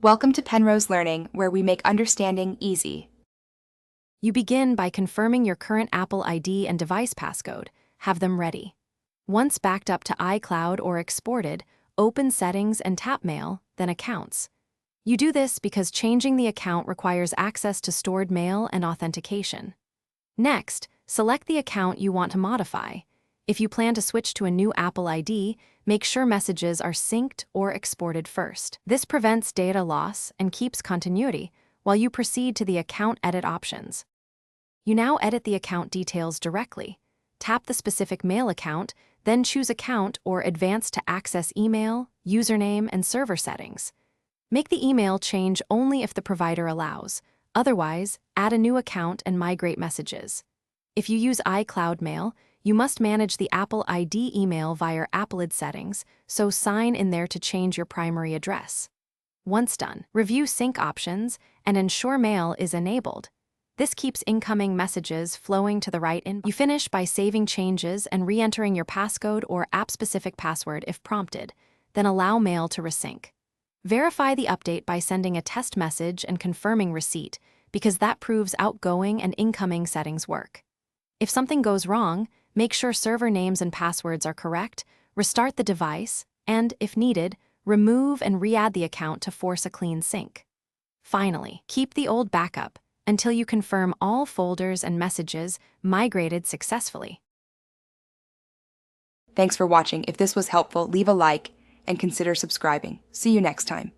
Welcome to Penrose Learning, where we make understanding easy. You begin by confirming your current Apple ID and device passcode. Have them ready. Once backed up to iCloud or exported, open Settings and tap Mail, then Accounts. You do this because changing the account requires access to stored mail and authentication. Next, select the account you want to modify. If you plan to switch to a new Apple ID, make sure messages are synced or exported first. This prevents data loss and keeps continuity while you proceed to the account edit options. You now edit the account details directly. Tap the specific mail account, then choose Account or Advanced to access email, username, and server settings. Make the email change only if the provider allows. Otherwise, add a new account and migrate messages. If you use iCloud Mail, you must manage the Apple ID email via Appleid settings, so sign in there to change your primary address. Once done, review sync options and ensure mail is enabled. This keeps incoming messages flowing to the right inbox. You finish by saving changes and re-entering your passcode or app-specific password if prompted, then allow mail to resync. Verify the update by sending a test message and confirming receipt, because that proves outgoing and incoming settings work. If something goes wrong, make sure server names and passwords are correct, restart the device, and, if needed, remove and re-add the account to force a clean sync. Finally, keep the old backup until you confirm all folders and messages migrated successfully. Thanks for watching. If this was helpful, leave a like and consider subscribing. See you next time.